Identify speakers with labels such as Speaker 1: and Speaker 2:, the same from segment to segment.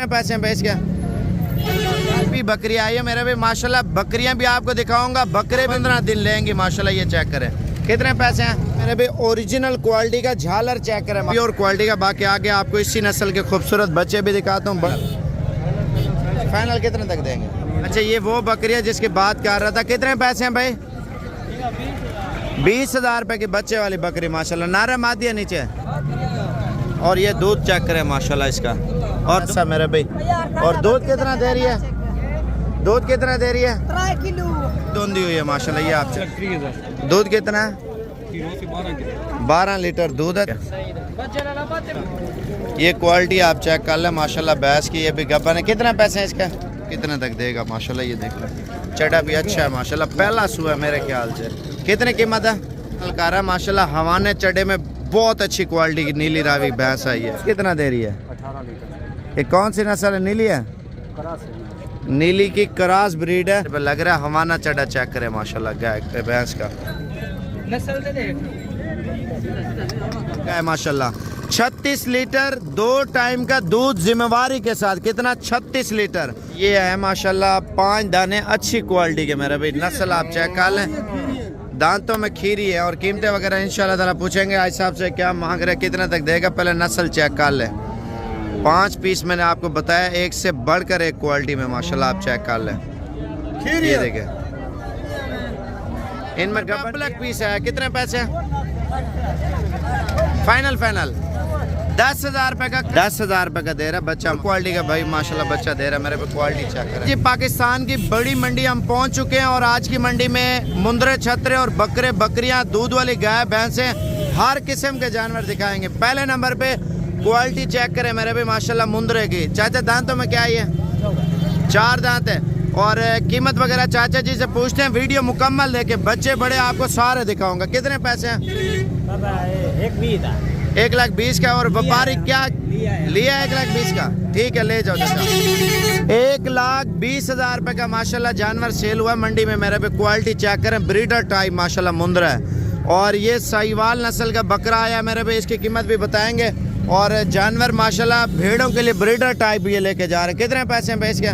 Speaker 1: कितने पैसे हैं भैंस के? भी बकरी आई है मेरे भाई माशाल्लाह। बकरियां भी आपको दिखाऊंगा, बकरे 15 दिन लेंगे माशाल्लाह। ये चेक करें कितने पैसे हैं मेरे भाई। ओरिजिनल क्वालिटी का झालर चेक करें, प्योर क्वालिटी का। बाकी आगे आपको इसी नस्ल के खूबसूरत बच्चे भी दिखाता हूँ। फाइनल कितने तक देंगे? अच्छा ये वो बकरी है जिसकी बात कर रहा था। कितने पैसे हैं भाई? 20,000 रुपए की बच्चे वाली बकरी माशाल्लाह। नारा मादिया नीचे और ये दूध चेक करें माशाल्लाह इसका। और सब मेरे भाई, और दूध कितना दे रही है? दूध कितना दे रही है?
Speaker 2: 3 किलो
Speaker 1: दूध हुई है माशाल्लाह। ये आपसे दूध कितना है? 12 लीटर दूध है। ये क्वालिटी आप चेक कर लें माशाल्लाह भैंस की। ये भी गब्बन है। कितना पैसे हैं इसका? कितने तक देगा माशाल्लाह? ये देख लें, चटा भी अच्छा है माशाल्लाह। पहला सुआ है मेरे ख्याल से। कितने कीमत है? अलकारा माशाल्लाह हवाने चढ़े में बहुत अच्छी क्वालिटी की नीली रावी भैंस आई है। कितना दे रही है?
Speaker 3: 18 लीटर।
Speaker 1: ये कौन सी नस्ल है? नीली है, नीली की क्रॉस ब्रीड है। लग रहा है हवाना चढ़ा। चेक करे माशाल्लाह गाय भैंस का गाय माशाल्लाह। 36 लीटर 2 टाइम का दूध जिम्मेवारी के साथ। कितना? 36 लीटर। ये है माशाल्लाह 5 दाने अच्छी क्वालिटी के मेरे भाई। नस्ल आप चेक कर लें, दांतों में खीरी है। और कीमतें वगैरह इंशाल्लाह ताला पूछेंगे आज साहब से क्या मांग रहे, कितना तक देगा। पहले नस्ल चेक कर लें। 5 पीस मैंने आपको बताया, एक से बढ़कर एक क्वालिटी में माशाल्लाह आप चेक कर लें। ये देखें इनमें डबल पीस है। कितने पैसे? फाइनल 10,000 रुपए का। 10,000 रुपए का दे रहा बच्चा। क्वालिटी का भाई माशाल्लाह बच्चा दे रहा है मेरे पे। क्वालिटी चेक करें जी। पाकिस्तान की बड़ी मंडी हम पहुंच चुके हैं और आज की मंडी में मुंदरे छतरे और बकरे बकरियां, दूध वाली गाय भैंसें, हर किस्म के जानवर दिखाएंगे। पहले नंबर पे क्वालिटी चेक करें मेरे भी माशाल्लाह मुंदरे की। चाचा दांतों में क्या है? 4 दांत है। और कीमत वगैरह चाचा जी से पूछते हैं। वीडियो मुकम्मल देखे, बच्चे बड़े आपको सारे दिखाऊंगा। कितने पैसे हैं? 1,20,000 का। और व्यापारी क्या लिया? 1,20,000 का। ठीक है ले जाओ चाचा। 1,20,000 रुपए का माशाल्लाह जानवर सेल हुआ मंडी में मेरे पे। क्वालिटी चेक करें, ब्रीडर टाइप माशाल्लाह मुंदरा है। और ये साहिवाल नस्ल का बकरा आया मेरे पे, इसकी कीमत भी बताएंगे। और जानवर माशाल्लाह भेड़ों के लिए ब्रीडर टाइप ये लेके जा रहे हैं। कितने पैसे हैं भैंस के?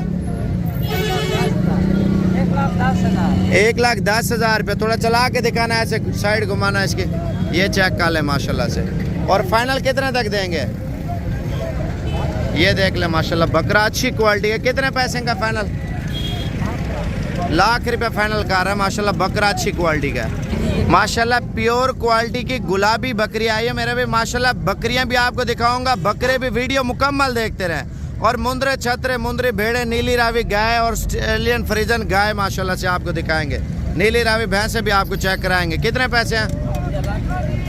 Speaker 1: 1,10,000 रुपये। थोड़ा चला के दिखाना है, ऐसे साइड घुमाना है इसके। ये चेक कर ले माशाल्लाह से। और फाइनल कितने तक देंगे? ये देख ले माशाल्लाह बकरा अच्छी क्वालिटी है। कितने पैसे का फाइनल? 1,00,000 रुपये फाइनल कर रहा है माशाल्लाह। बकरा अच्छी क्वालिटी का है माशाल्लाह। प्योर क्वालिटी की गुलाबी बकरी आई है मेरे भी माशाल्लाह। बकरियां भी आपको दिखाऊंगा, बकरे भी। वीडियो मुकम्मल देखते रहें। और मुंदरे छतरे, मुंदरी भेड़े, नीली रावी गाय और ऑस्ट्रेलियन फ्रीजन गाय माशाल्लाह से आपको दिखाएंगे। नीली रावी भैंसे भी आपको चेक कराएंगे। कितने पैसे हैं?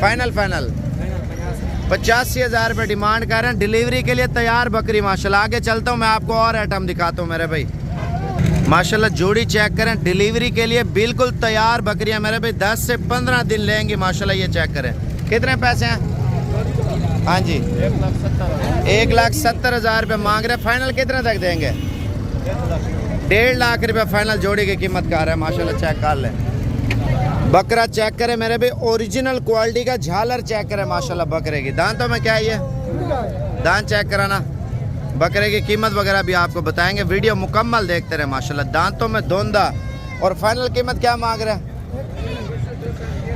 Speaker 1: फाइनल 85,000 रुपये डिमांड कर रहे हैं। डिलीवरी के लिए तैयार बकरी माशाल्लाह। आगे चलता हूँ मैं आपको और आइटम दिखाता हूँ मेरे भाई माशाल्लाह। जोड़ी चेक करें, डिलीवरी के लिए बिल्कुल तैयार बकरियां मेरे भाई। 10 से 15 दिन लेंगी माशाल्लाह। ये चेक करें कितने पैसे हैं? हाँ जी 1,70,000 रुपये मांग रहे। फाइनल कितने तक देंगे? 1,50,000 रुपये फाइनल जोड़ी की कीमत कर रहे हैं माशाल्लाह। चेक कर लें बकरा चेक करें मेरे भाई। ओरिजिनल क्वालिटी का झालर चेक करें माशाल्लाह बकरे की। दांतों में क्या है? ये दांत चेक कराना। बकरे की कीमत वगैरह भी आपको बताएंगे। वीडियो मुकम्मल देखते रहे माशाल्लाह। दांतों में धोंदा। और फाइनल कीमत क्या मांग रहे हैं?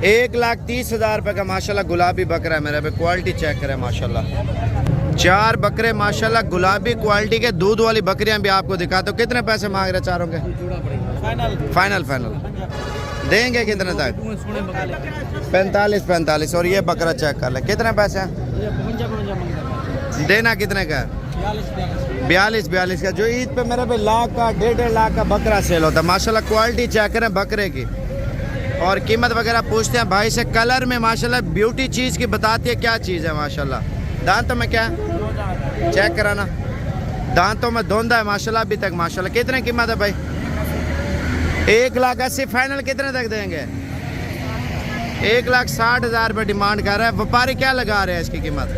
Speaker 1: 1,30,000 रुपये का माशाल्लाह गुलाबी बकरा है मेरे पे। क्वालिटी चेक करें माशाल्लाह। 4 बकरे माशाल्लाह गुलाबी क्वालिटी के। दूध वाली बकरियां भी आपको दिखाते हो। कितने पैसे मांग रहे चारों के? फाइनल देंगे कितने तक? 45। और ये बकरा चेक कर ले कितने पैसे हैं? देना कितने का? 42 का। जो ईद पे मेरे पे 1,00,000 का 1.5 लाख का बकरा सेल होता है माशाल्लाह। क्वालिटी चेक करें बकरे की। और कीमत वगैरह पूछते हैं भाई से। कलर में माशाल्लाह ब्यूटी चीज़ की बताती है क्या चीज़ है माशाल्लाह। दांतों में क्या है? चेक कराना। दांतों में धोंदा है माशाल्लाह अभी तक माशाल्लाह। कितने कीमत है भाई? 1,80,000। फाइनल कितने तक देंगे? 1,60,000 रुपये डिमांड कर रहा है। व्यापारी क्या लगा रहे हैं इसकी कीमत?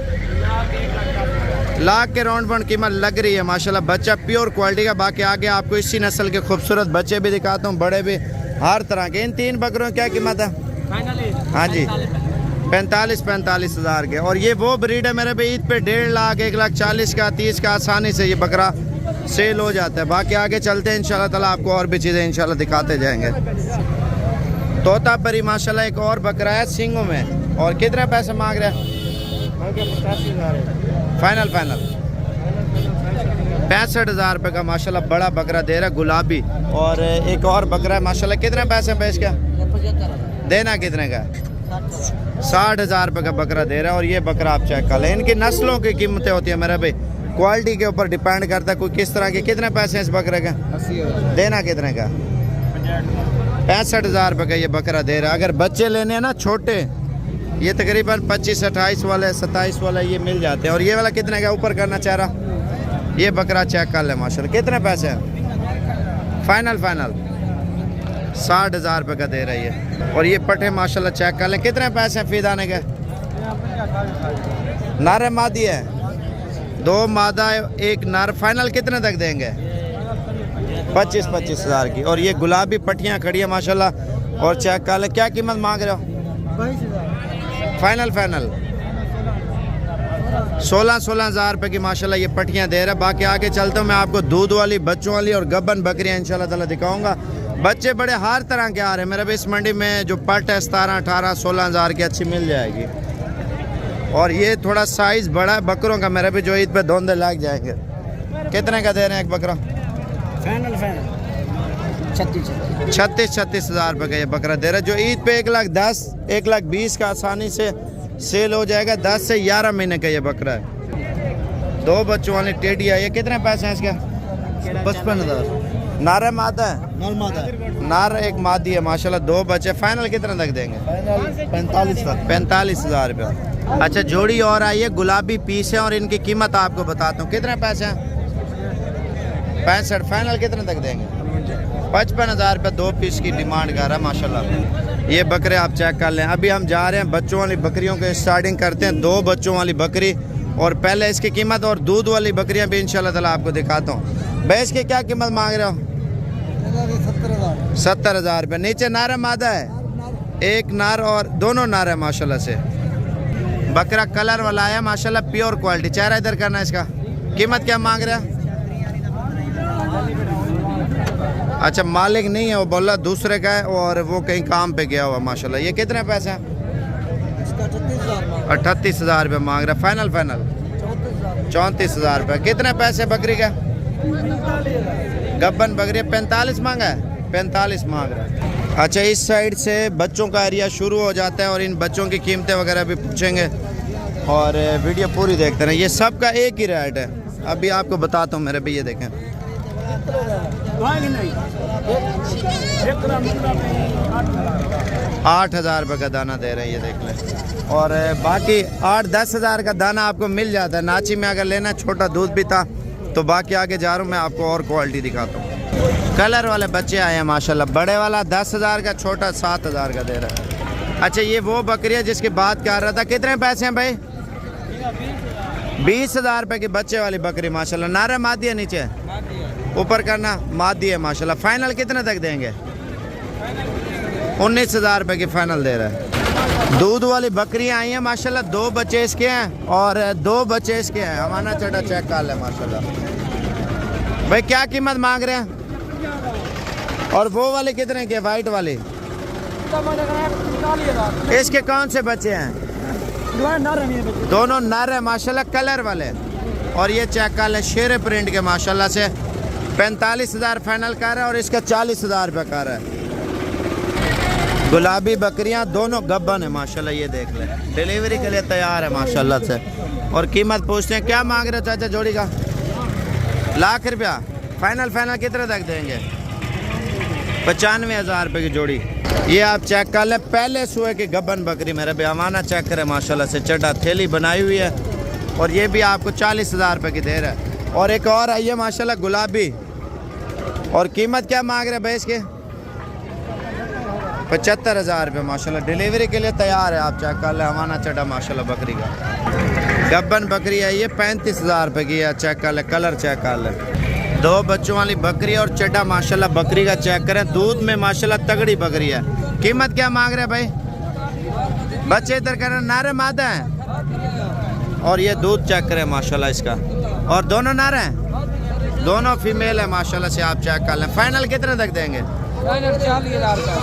Speaker 1: 1,00,000 के राउंड बाउंड कीमत लग रही है माशाल्लाह। बच्चा प्योर क्वालिटी का। बाकी आगे आपको इसी नस्ल के खूबसूरत बच्चे भी दिखाता हूँ, बड़े भी, हर तरह के। इन 3 बकरों की क्या कीमत है? हाँ जी 45 हज़ार के। और ये वो ब्रीड है मेरे भाई, ईद पे 1.5 लाख 1,40,000 का 30 का आसानी से ये बकरा सेल हो जाता है। बाकी आगे चलते हैं इंशाल्लाह ताला, आपको और भी चीज़ें इंशाल्लाह दिखाते जाएंगे। तोता परी माशाल्लाह एक और बकरा है सिंगों में। और कितने पैसे मांग रहे हैं? 85,000 फाइनल 65,000 रुपये का माशाल्लाह बड़ा बकरा दे रहा है गुलाबी। और एक और बकरा है माशाल्लाह, कितने पैसे में बेच का देना? कितने का? 60,000 रुपये का बकरा दे रहा है। और ये बकरा आप चेक कर लें। इनकी नस्लों की कीमतें होती है मेरा भाई, क्वालिटी के ऊपर डिपेंड करता है कोई किस तरह के। कितने पैसे हैं इस बकरे का? 80,000 देना? कितने का? 65,000 रुपये का ये बकरा दे रहा है। अगर बच्चे लेने हैं ना छोटे, ये तकरीबन 25-28 वाले 27 वाला ये मिल जाते हैं। और ये वाला कितने का ऊपर करना चाह रहा? ये बकरा चेक कर ले माशाल्लाह, कितने पैसे हैं? फाइनल 60,000 रुपये का दे रहा है ये। और ये पट्टे माशाल्लाह चेक कर लें, कितने पैसे हैं फीदाने के? नर मादी है, 2 मादा 1 नर। फाइनल कितने तक देंगे? 25 हज़ार की। और ये गुलाबी पट्टियाँ खड़ी है माशाल्लाह। और चेक कर लें, क्या कीमत मांग रहे हो? 22,000 फाइनल 16 हज़ार रुपये की माशाल्लाह ये पट्टियाँ दे रहा है। बाकी आगे चलता हूँ, मैं आपको दूध वाली, बच्चों वाली और गब्बन बकरियाँ इंशाल्लाह ताला दिखाऊंगा। बच्चे बड़े हर तरह के आ रहे हैं मेरे भी इस मंडी में। जो पट है 17, 18, 16 हज़ार की अच्छी मिल जाएगी। और ये थोड़ा साइज़ बड़ा है बकरों का मेरे भी, जो ईद पे धोंधे लग जाएंगे। कितने का दे रहे हैं एक बकरा? फाइनल 36 हज़ार रुपये का ये बकरा दे रहा है, जो ईद पे 1,10,000 1,20,000 का आसानी से सेल हो जाएगा। 10 से 11 महीने का ये बकरा है। 2 बच्चों वाली टेडी है। ये कितने पैसे हैं इसके? 55,000। नार मादा है? नार एक मादी है माशाल्लाह। 2 बच्चे। फाइनल कितने तक देंगे? 45,000 रुपये। अच्छा जोड़ी और आई है, गुलाबी पीस है। और इनकी कीमत आपको बताता हूँ, कितने पैसे हैं? 65। फाइनल कितने तक देंगे? 55,000 रुपये 2 पीस की डिमांड कर रहा है माशाल्लाह। ये बकरे आप चेक कर लें। अभी हम जा रहे हैं बच्चों वाली बकरियों के स्टार्टिंग करते हैं। 2 बच्चों वाली बकरी और पहले इसकी कीमत, और दूध वाली बकरियां भी इंशाल्लाह ताला आपको दिखाता हूँ। भैंस की क्या कीमत मांग रहे हो? 70,000 रुपये। नीचे नार मादा है, एक नार और दोनों नार है माशाल्लाह से। बकरा कलर वाला है माशाल्लाह, प्योर क्वालिटी। चेहरा इधर करना इसका। कीमत क्या मांग रहे हैं? अच्छा मालिक नहीं है, वो बोला दूसरे का है और वो कहीं काम पे गया हुआ माशाल्लाह। ये कितने पैसे हैं? 38,000 रुपये मांग रहा है। फाइनल 34,000 रुपये। कितने पैसे बकरी का? गब्बन बकरी 45 मांगा है, 45 मांग रहा है। अच्छा इस साइड से बच्चों का एरिया शुरू हो जाता है और इन बच्चों की कीमतें वगैरह भी पूछेंगे और वीडियो पूरी देखते रहें। ये सब का एक ही रेट है, अभी आपको बताता हूँ मेरे भैया। देखें 8,000 रुपये का दाना दे रहे हैं, ये देख लें। और बाकी 8-10 हज़ार का दाना आपको मिल जाता है। नाची में अगर लेना छोटा दूध भी था तो बाकी आगे जा रहा हूँ मैं आपको और क्वालिटी दिखाता हूँ। कलर वाले बच्चे आए हैं माशाल्लाह। बड़े वाला 10,000 का, छोटा 7,000 का दे रहा है। अच्छा ये वो बकरी है जिसकी बात कर रहा था। कितने पैसे हैं भाई? 20,000 रुपये की बच्चे वाली बकरी माशाल्लाह। नारा मादी है, नीचे ऊपर करना मादी है माशाल्लाह। फाइनल कितने तक देंगे? 19,000 रुपये की फाइनल दे रहा है। दूध वाली बकरियां आई हैं माशाल्लाह। 2 बच्चे इसके हैं और 2 बच्चे इसके हैं। हमारा चटा चेक कर ले माशाल्लाह। भाई क्या कीमत मांग रहे हैं? और वो वाले कितने के? वाइट वाले इसके कौन से बच्चे हैं? दोनों नर है माशाल्लाह, कलर वाले। और ये चेक कर ले शेर प्रिंट के माशाल्लाह से। 45,000 फाइनल कर रहा है और इसका 40,000 रुपये कर रहा है। गुलाबी बकरियां दोनों गब्बन है माशाल्लाह। ये देख ले डिलीवरी के लिए तैयार है माशाल्लाह से। और कीमत पूछते हैं क्या मांग रहे हो चाचा जोड़ी का? लाख रुपया। फाइनल कितने तक देंगे? 95,000 रुपये की जोड़ी। ये आप चेक कर लें, पहले सुए की गब्बन बकरी मेरे बेमाना चेक करें माशाल्लाह से। चटा थैली बनाई हुई है और ये भी आपको 40,000 रुपये की दे रहा है। और एक और आई है माशाल्लाह गुलाबी। और कीमत क्या मांग रहे भाई इसके? 75,000 रुपये माशाल्लाह। डिलीवरी के लिए तैयार है, आप चेक कर लें। हमारा चटा माशाल्लाह बकरी का। गब्बन बकरी है ये 35,000 रुपये की है। चेक कर ले, कलर चेक कर ले। 2 बच्चों वाली बकरी और चटा माशाल्लाह बकरी का चेक करें। दूध में माशाल्लाह तगड़ी बकरी है। कीमत क्या मांग रहे हैं भाई? बच्चे इधर करना, नारे मादा है। और ये दूध चेक करें माशाल्लाह इसका, और दोनों नारे हैं, दोनों फीमेल है माशाल्लाह से। आप चेक कर लें। फाइनल कितने तक देंगे?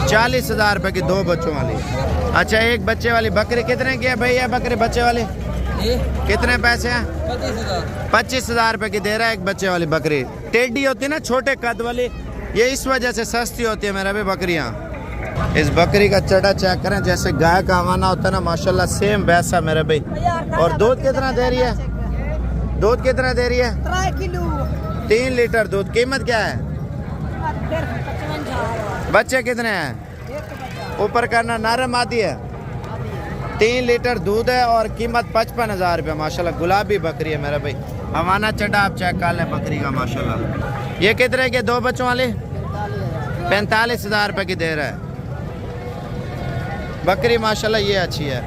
Speaker 1: 40,000 रुपए की 2 बच्चों वाली। अच्छा, एक बच्चे वाली बकरी कितने की है भैया? बकरी बच्चे वाली कितने पैसे हैं? 25,000 रुपए की दे रहा है एक बच्चे वाली बकरी। टेढ़ी होती है ना, छोटे कद वाली, ये इस वजह से सस्ती होती है मेरा भी बकरियाँ। इस बकरी का चढ़ा चेक करें, जैसे गाय का हवाना होता है ना माशाल्लाह, सेम वैसा मेरे भाई। और दूध कितना दे रही है? दूध कितना दे रही है? 3 लीटर दूध। कीमत क्या है? बच्चे कितने हैं? ऊपर करना, नारे मादी है। 3 लीटर दूध है और कीमत 55,000 रुपये माशाल्लाह। गुलाबी बकरी है मेरा भाई। हवाना चढ़ा आप चेक कर लें बकरी का माशाल्लाह। ये कितने के 2 बच्चों वाले? 45,000 रुपये की दे रहा है बकरी माशाल्लाह। ये अच्छी है।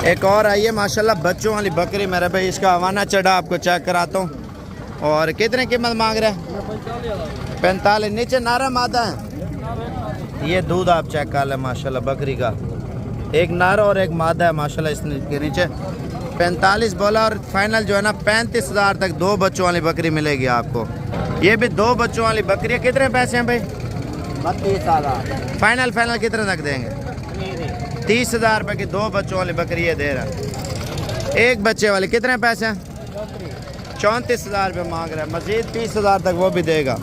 Speaker 1: एक और आई है माशाल्लाह बच्चों वाली बकरी मेरे भाई। इसका हवाना चढ़ा आपको चेक कराता हूँ। और कितने कीमत मांग रहे हैं? 45। नीचे नारा मादा है। ये दूध आप चेक कर लें माशाल्लाह बकरी का। एक नारा और एक मादा है माशाल्लाह इसके नीचे। 45 बोला और फाइनल जो है ना 35,000 तक 2 बच्चों वाली बकरी मिलेगी आपको। ये भी 2 बच्चों वाली बकरी है। कितने पैसे हैं भाई?
Speaker 2: 32,000।
Speaker 1: फाइनल कितने तक देंगे? 30,000 रुपये की 2 बच्चों वाली बकरी ये दे रहा है। एक बच्चे वाली कितने पैसे हैं? 34,000 रुपये मांग रहा है। मजीद 30,000 तक वो भी देगा।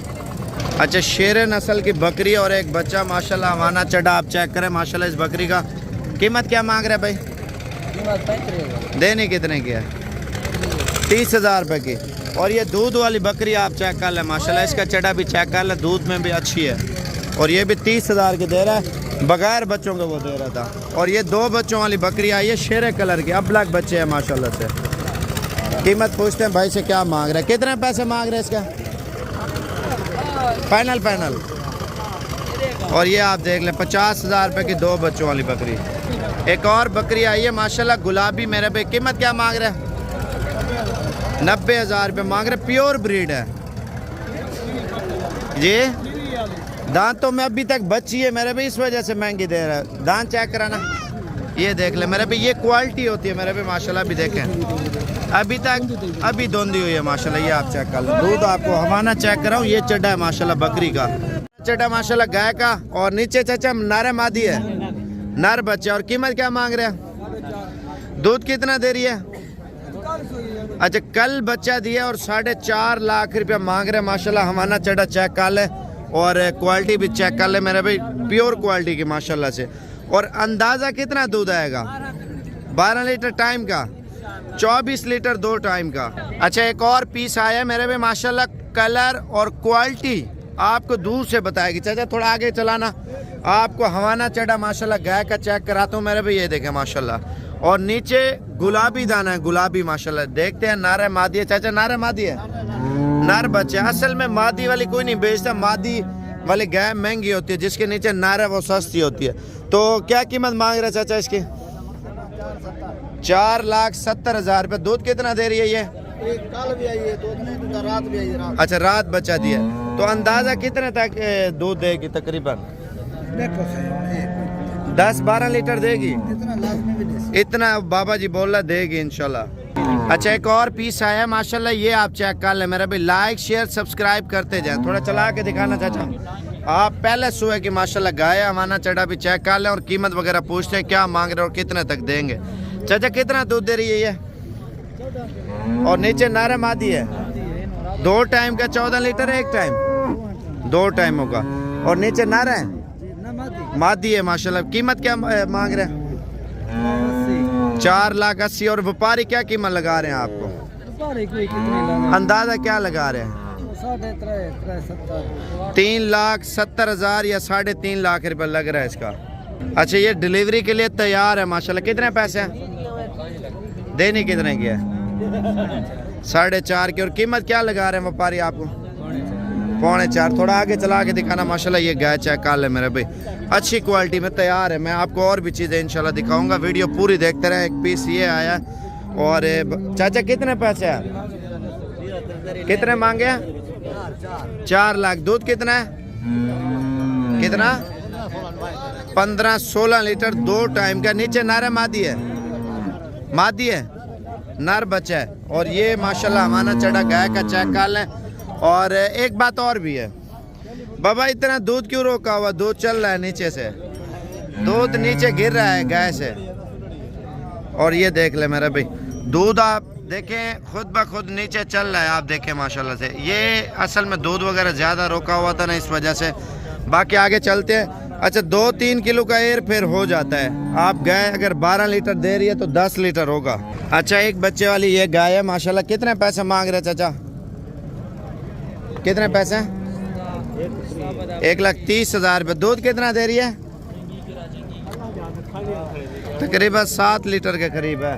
Speaker 1: अच्छा, शेर नस्ल की बकरी और एक बच्चा माशाल्लाह हवाना चढ़ा आप चेक करें माशाल्लाह। इस बकरी का कीमत क्या मांग रहा है भाई? देने कितने की है? 30,000 रुपये की। और ये दूध वाली बकरी आप चेक कर लें माशाल्लाह। इसका चढ़ा भी चेक कर लें, दूध में भी अच्छी है। और ये भी 30,000 की दे रहा है, बगैर बच्चों के वो दे रहा था। और ये 2 बच्चों वाली बकरी आई है शेर कलर की, अब ब्लैक बच्चे हैं माशाल्लाह से। कीमत पूछते हैं भाई से क्या मांग रहे हैं, कितने पैसे मांग रहे हैं इसका? फाइनल। और ये आप देख लें 50,000 रुपये की 2 बच्चों वाली बकरी। एक और बकरी आई है माशाल्लाह गुलाबी मेरे पे। कीमत क्या मांग रहे हैं? 90,000 रुपये मांग रहे। प्योर ब्रीड है ये। दांतों में अभी तक बच्ची है मेरे भी, इस वजह से महंगी दे रहा है। दांत चेक कराना, ये देख ले मेरे भी। ये क्वालिटी होती है मेरे भी माशाल्लाह। अभी देखें, अभी धोंदी हुई है माशाल्लाह। ये आप चेक कर लो। दूध आपको हवाना चेक कराऊँ। ये चढ़ा है माशाल्लाह बकरी का, चढ़ा माशाल्लाह गाय का। और नीचे चाचा नारे मादी है, नर बच्चे। और कीमत क्या मांग रहे हैं? दूध कितना दे रही है? अच्छा, कल बच्चा दिया और 4.5 लाख रुपया मांग रहे हैं माशाल्लाह। हवाना चढ़ा चेक कर ले और क्वालिटी भी चेक कर ले मेरे भाई, प्योर क्वालिटी की माशाल्लाह से। और अंदाज़ा कितना दूध आएगा? 12 लीटर टाइम का, 24 लीटर 2 टाइम का। अच्छा, एक और पीस आया मेरे भाई माशाल्लाह। कलर और क्वालिटी आपको दूर से बताएगी। चाचा थोड़ा आगे चलाना, आपको हवाना चढ़ा माशाल्लाह गाय का चेक कराता हूँ मेरे भाई। ये देखें माशाल्लाह। और नीचे गुलाबी दाना है, गुलाबी माशाल्लाह। देखते हैं नारे मादी है चाचा, नारे मादी है, नर बच्चे। असल में मादी वाली कोई नहीं बेचता, मादी वाली गाय महंगी होती है, जिसके नीचे नारा वो सस्ती होती है। तो क्या कीमत मांग रहे चाचा इसकी? 4,70,000 रुपये। दूध कितना दे रही है ये?
Speaker 2: कल भी आई है, 2 दिन रात भी आई है।
Speaker 1: अच्छा, रात बच्चा दिया। तो अंदाजा कितने तक दूध देगी तकरीबन? 10-12 लीटर देगी। इतना बाबा जी बोल रहा देगी इंशाल्लाह। अच्छा, एक और पीस आया माशाल्लाह। ये आप चेक कर ले मेरा भाई। लाइक शेयर सब्सक्राइब करते जाएं। थोड़ा चला के दिखाना चाचा। आप पहले सुबह की माशाल्लाह गाय हवाना चढ़ा भी चेक कर लें और कीमत वगैरह पूछते हैं क्या मांग रहे और कितने तक देंगे। चाचा कितना दूध दे रही है ये? और नीचे नारा मादी है, 2 टाइम का 14 लीटर है। एक टाइम 2 टाइमों का। और नीचे नारा है, मादी है माशाल्लाह। कीमत क्या मांग रहे हैं? 4,80,000। और व्यापारी क्या कीमत लगा रहे हैं आपको? अंदाजा क्या लगा रहे हैं? 3,70,000 या 3.5 लाख रुपए लग रहा है इसका। अच्छा, ये डिलीवरी के लिए तैयार है माशाल्लाह। कितने पैसे हैं? देने कितने की है? 4.5 की। और कीमत क्या लगा रहे हैं व्यापारी आपको? 4.25। थोड़ा आगे चला के दिखाना माशाल्लाह। ये गाय चेक कर ले मेरे भाई, अच्छी क्वालिटी में तैयार है। मैं आपको और भी चीज़ें इंशाल्लाह दिखाऊंगा, वीडियो पूरी देखते रहे। एक पीस ये आया। और चाचा कितने पैसे हैं? कितने मांगे? 4 लाख। दूध कितना है? कितना? 15-16 लीटर 2 टाइम का। नीचे नर मादी है, मादी है, नर बच्चा है। और ये माशाल्लाह हमारा चढ़ा गाय का चेक कर लें। और एक बात और भी है बाबा, इतना दूध क्यों रोका हुआ? दूध चल रहा है नीचे से, दूध नीचे गिर रहा है गाय से। और ये देख ले मेरा भाई, दूध आप देखें खुद ब खुद नीचे चल रहा है। आप देखें माशाल्लाह से, ये असल में दूध वगैरह ज़्यादा रोका हुआ था ना, इस वजह से। बाकी आगे चलते हैं। अच्छा, 2-3 किलो का एयर फिर हो जाता है। आप गाय अगर 12 लीटर दे रही है तो 10 लीटर होगा। अच्छा, एक बच्चे वाली ये गाय है माशाल्लाह। कितने पैसे मांग रहे चाचा? कितने पैसे? 1,30,000 रुपये। दूध कितना दे रही है? तकरीबन 7 लीटर के करीब है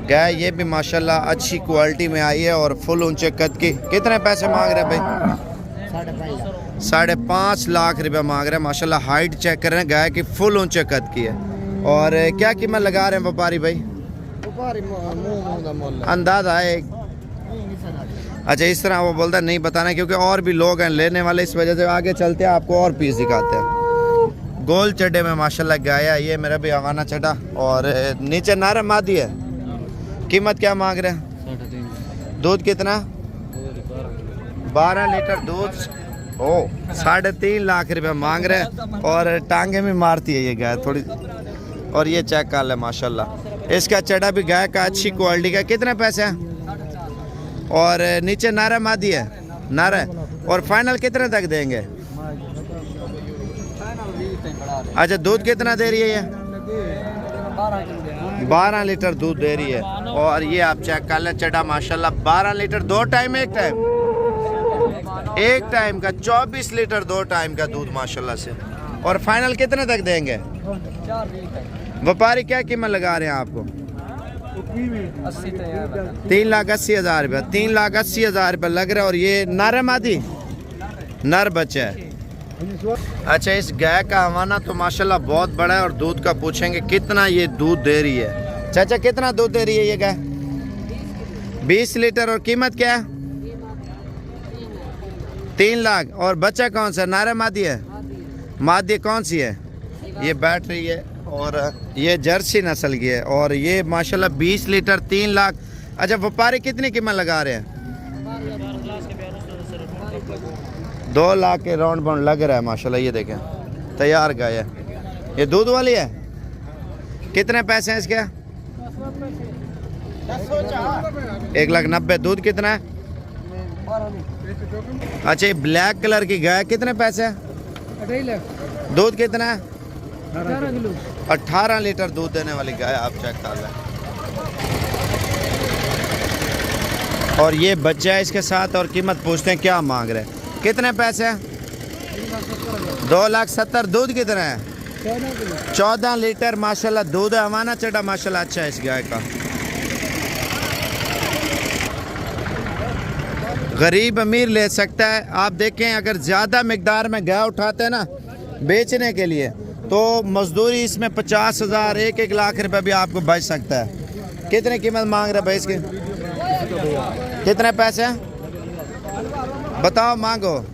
Speaker 1: गाय। ये भी माशाल्लाह अच्छी क्वालिटी में आई है और फुल ऊंचे कद की। कितने पैसे मांग रहे हैं भाई? 5.5 लाख रुपया मांग रहे हैं माशाल्लाह। हाइट चेक कर रहे हैं गाय की, फुल ऊंचे कद की है। और क्या कीमत लगा रहे हैं व्यापारी भाई? अंदाजा है? अच्छा, इस तरह वो बोलता है नहीं बताना, क्योंकि और भी लोग हैं लेने वाले, इस वजह से आगे चलते हैं, आपको और पीस दिखाते हैं। गोल चड्डे में माशाल्लाह गाय है। ये मेरा भी आवाना चढ़ा। और नीचे नारा मादी है। कीमत क्या मांग रहे हैं? दूध कितना? 12 लीटर दूध। ओ 3.5 लाख रुपया मांग रहे हैं। और टांगे में मारती है ये गाय थोड़ी। और ये चेक कर ले माशाल्लाह, इसका चढ़ा भी गाय का अच्छी क्वालिटी का। कितने पैसे हैं? और नीचे नारा मादी है, नारा है। और फाइनल कितने तक देंगे? अच्छा, दूध कितना दे रही है ये? 12 लीटर दूध दे रही है। और ये आप चेक कर लें चढ़ा माशाल्लाह, 12 लीटर 2 टाइम, एक टाइम का 24 लीटर 2 टाइम का दूध माशाल्लाह से। और फाइनल कितने तक देंगे? व्यापारी क्या कीमत लगा रहे हैं आपको? 3,80,000 रुपया। 3,80,000 रुपया लग रहा है। और ये नर मादी, नर बच्चा है। अच्छा, इस गाय का हवाना तो माशाल्लाह बहुत बड़ा है। और दूध का पूछेंगे कितना ये दूध दे रही है। चाचा, कितना दूध दे रही है ये गाय? 20 लीटर। और कीमत क्या है? 3 लाख। और बच्चा कौन सा? नारा मादी है? मादी कौन सी है? ये बैठ रही है। और ये जर्सी नस्ल की है। और ये माशाल्लाह 20 लीटर 3 लाख। अच्छा, व्यापारी कितनी कीमत लगा रहे हैं? 2 लाख के राउंड बाउंड लग रहा है माशाल्लाह। ये देखें तैयार गाय है। ये दूध वाली है। कितने पैसे हैं इसके? 1,90,000। दूध कितना है? अच्छा, ये ब्लैक कलर की गाय, कितने पैसे? दूध कितना है? 18 लीटर दूध देने वाली गाय। आप चेक कर लें। और ये बच्चा है इसके साथ। और कीमत पूछते हैं क्या मांग रहे हैं? कितने पैसे? 2,70,000। दूध कितना है? 14 लीटर माशाल्लाह दूध है। हमारा चढ़ा माशाल्लाह अच्छा है इस गाय का। गरीब अमीर ले सकता है। आप देखें, अगर ज़्यादा मिकदार में गाय उठाते हैं ना बेचने के लिए, तो मजदूरी इसमें 50,000 1 लाख रुपए भी आपको बच सकता है। कितने कीमत मांग रहे भाई इसके? कितने पैसे बताओ? मांगो।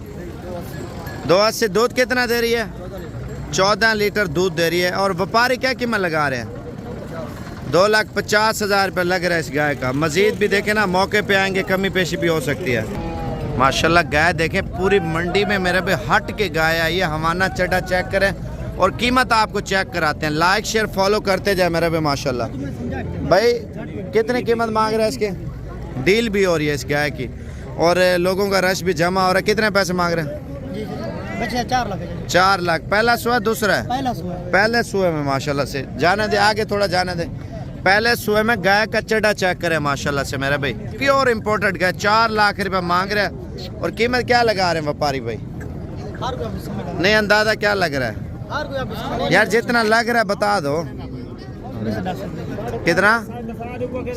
Speaker 1: 2,80। दूध कितना दे रही है? 14 लीटर दूध दे रही है। और व्यापारी क्या कीमत लगा रहे हैं? 2,50,000 रुपये लग रहा है इस गाय का। मजीद भी देखें ना, मौके पे आएंगे, कमी पेशी भी हो सकती है। माशाल्लाह गाय देखें पूरी मंडी में मेरे पे हट के गाय आई है। हवाना चढ़ा चेक करें और कीमत आपको चेक कराते हैं। लाइक शेयर फॉलो करते जाए मेरे पे माशाल्लाह। भाई कितने कीमत मांग रहे हैं इसके? डील भी हो रही है इस गाय की। और लोगों का रश भी जमा हो रहा है। कितने पैसे मांग रहे हैं? 4 लाख। पहला सुआ दूसरा है? पहले सुए में माशाल्लाह से। जाने दे आगे, थोड़ा जाने दे। पहले सुए में गाय का चढ़ा चेक करे माशाल्लाह से मेरा भाई। प्योर इम्पोर्टेड गाय। 4 लाख रुपए मांग रहे हैं। और कीमत क्या लगा रहे हैं व्यापारी भाई? नहीं अंदाजा क्या लग रहा है यार? जितना लग रहा है बता दो। कितना?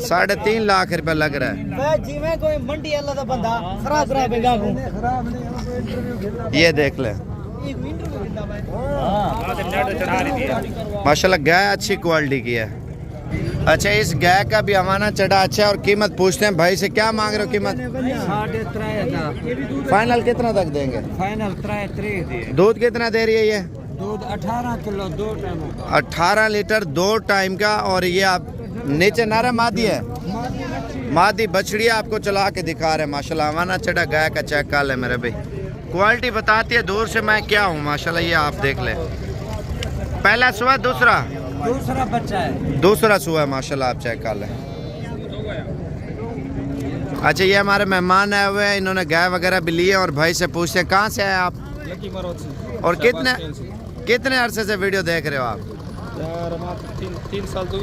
Speaker 1: 3.5 लाख रुपए लग रहा है। ये देख ले माशाल्लाह गाय अच्छी क्वालिटी की है। अच्छा, इस गाय का भी हमारा चढ़ा अच्छा है। और कीमत पूछते हैं भाई से, क्या मांग रहे हो कीमत?
Speaker 2: 3.5।
Speaker 1: फाइनल कितना तक देंगे?
Speaker 2: फाइनल 3.3।
Speaker 1: दूध कितना दे रही है ये?
Speaker 2: दूध 18 किलो 2 टाइम होगा।
Speaker 1: 18 लीटर 2 टाइम का। और ये आप नीचे नारा मादी है, मादी बछड़ी आपको चला के दिखा रहे हैं माशाल्लाह। हवाना चढ़ा गाय का चेक कर ले मेरे भाई, क्वालिटी बताती है दूर से मैं क्या हूँ माशाल्लाह। ये आप देख ले, पहला सुआ दूसरा
Speaker 2: बच्चा है,
Speaker 1: दूसरा सुआ है माशाल्लाह, आप चेक कर लें। अच्छा ये हमारे मेहमान आए हुए हैं, इन्होंने गाय वगैरह भी लिए और भाई से पूछते हैं कहाँ से आए आप और कितने अरसे से वीडियो देख रहे हो आप?
Speaker 2: यार हमारे 3 साल तो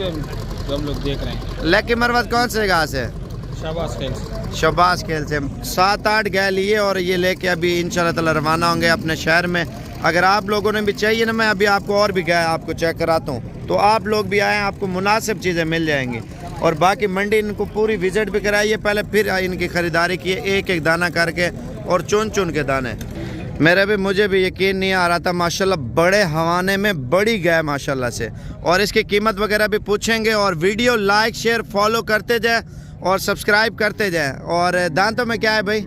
Speaker 2: हम लोग देख रहे हैं।
Speaker 1: लकी मरवत कौन से जगह से? शहबाज खेल से 7-8 गाय लिए और ये लेके अभी इंशाल्लाह ताला रवाना होंगे अपने शहर में। अगर आप लोगों ने भी चाहिए ना, मैं अभी आपको और भी गाय आपको चेक कराता हूँ, तो आप लोग भी आएँ, आपको मुनासिब चीज़ें मिल जाएंगी। और बाकी मंडी इनको पूरी विजिट भी कराइए पहले, फिर इनकी ख़रीदारी किए एक एक दाना करके और चुन चुन के दाने। मेरे भी मुझे भी यकीन नहीं आ रहा था माशाल्लाह, बड़े हवाने में बड़ी गाय माशाल्लाह से। और इसकी कीमत वगैरह भी पूछेंगे। और वीडियो लाइक शेयर फॉलो करते जाए और सब्सक्राइब करते जाए। और दांतों में क्या है भाई?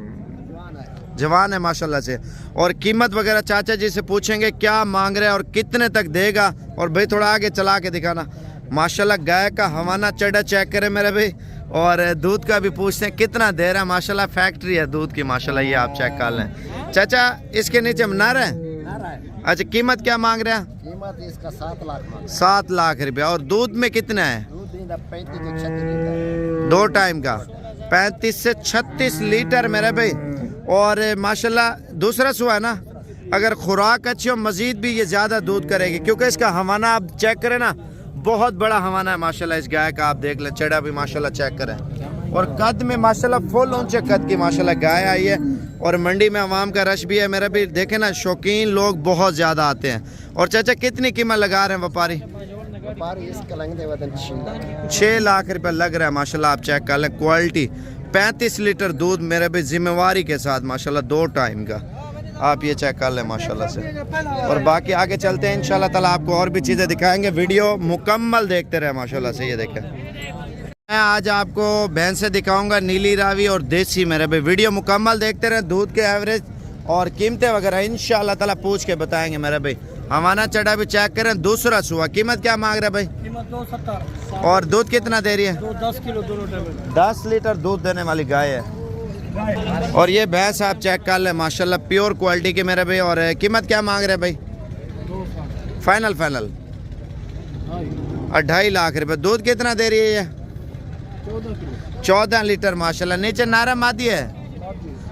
Speaker 1: जवान है माशाल्लाह से। और कीमत वगैरह चाचा जी से पूछेंगे क्या मांग रहे हैं और कितने तक देगा। और भाई थोड़ा आगे चला के दिखाना माशाल्लाह। गाय का हवाना चढ़ा चेक करें मेरे भाई। और दूध का भी पूछते हैं कितना दे रहा है माशाल्लाह, फैक्ट्री है दूध की माशाल्लाह। ये आप चेक कर लें चाचा। इसके नीचे नारा है। अच्छा कीमत क्या मांग रहे हैं?
Speaker 2: कीमत इसका 7 लाख
Speaker 1: 7 लाख रुपया। और दूध में कितना है? 2 टाइम का 35 से 36 लीटर मेरे भाई। और माशाल्लाह दूसरा सुआ है ना, अगर खुराक अच्छी हो मजीद भी ये ज़्यादा दूध करेगी, क्योंकि इसका हवाना आप चेक करें ना, बहुत बड़ा हवाना है माशाल्लाह इस गाय का। आप देख ले, चढ़ा भी माशाल्लाह चेक करें। और कद में माशाल्लाह फुल ऊंचे कद की माशाल्लाह गाय आई है। और मंडी में आवाम का रश भी है मेरा भी, देखे ना, शौकीन लोग बहुत ज़्यादा आते हैं। और चाचा कितनी कीमत लगा रहे हैं व्यापारी? 6 लाख रुपये लग रहा है माशाल्लाह। आप चेक कर लें क्वालिटी, 35 लीटर दूध मेरे भी जिम्मेवारी के साथ माशाल्लाह 2 टाइम का। आप ये चेक कर लें माशाल्लाह से। और बाकी आगे चलते हैं इंशाल्लाह ताला, आपको और भी चीज़ें दिखाएंगे। वीडियो मुकम्मल देखते रहे माशाल्लाह से। ये देखें, मैं आज आपको भैंसें दिखाऊंगा नीली रावी और देसी मेरे भाई। वीडियो मुकम्मल देखते रहे, दूध के एवरेज और कीमतें वगैरह इंशाल्लाह ताला पूछ के बताएंगे मेरे भाई। हवाना चढ़ा भी चेक करें। दूसरा सुआ कीमत क्या मांग रहे भाई?
Speaker 2: कीमत 270।
Speaker 1: और दूध कितना दे रही है?
Speaker 2: 10 किलो दोनों टाइम
Speaker 1: 10 लीटर दूध देने वाली गाय है। और ये भैंस आप चेक कर ले माशाल्लाह, प्योर क्वालिटी के मेरे भाई। और कीमत क्या मांग रहे भाई? फाइनल 2.5 लाख रुपए। दूध कितना दे रही है ये? 14 लीटर माशाल्लाह। नीचे नारा मादी है,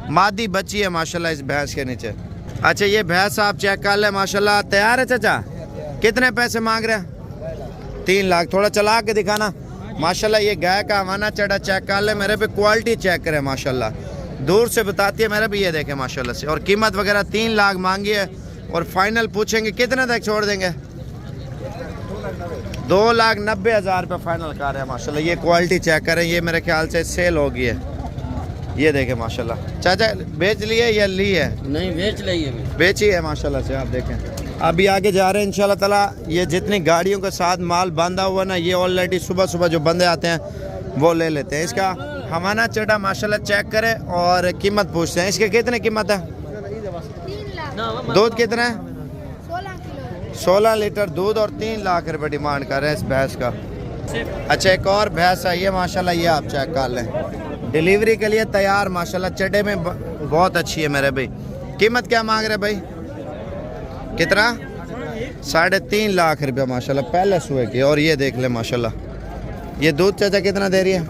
Speaker 1: मादी बच्ची है माशाल्लाह इस भैंस के नीचे। अच्छा ये भैंस आप चेक कर ले माशाल्लाह, तैयार है चाचा? कितने पैसे मांग रहे हैं? 3 लाख। थोड़ा चला के दिखाना माशाल्लाह। ये गाय का हवाना चढ़ा चेक कर ले मेरे पे, क्वालिटी चेक करें माशाल्लाह, दूर से बताती है मेरे भी। ये देखें माशाल्लाह से। और कीमत वगैरह 3 लाख मांगी है। और फाइनल पूछेंगे कितने तक छोड़ देंगे? 2,90,000 रुपये फाइनल कर रहे हैं माशाल्लाह। ये क्वालिटी चेक करें, ये मेरे ख्याल से सेल हो गई है। ये देखें माशाल्लाह। चाचा बेच लिए या ली है?
Speaker 2: नहीं बेच ली है,
Speaker 1: बेची है माशाल्लाह से। आप देखें अभी आगे जा रहे हैं इंशाल्लाह ताला। ये जितनी गाड़ियों के साथ माल बांधा हुआ ना, ये ऑलरेडी सुबह सुबह जो बंदे आते हैं वो ले लेते हैं। इसका हवाना चढ़ा माशाल्लाह चेक करें और कीमत पूछते हैं। इसके कितने कीमत है?
Speaker 3: 3 लाख।
Speaker 1: दूध कितना है?
Speaker 3: 16 किलो।
Speaker 1: 16 लीटर दूध और 3 लाख रुपए डिमांड कर रहे हैं इस भैंस का। अच्छा एक और भैंस आई है माशाल्लाह, ये आप चेक कर लें, डिलीवरी के लिए तैयार माशाल्लाह। चढ़े में बहुत अच्छी है मेरे भाई। कीमत क्या मांग रहे भाई? कितना? 3.5 लाख रुपया माशाल्लाह पहले सुए की। और ये देख ले माशाल्लाह, ये दूध चाचा कितना दे रही है?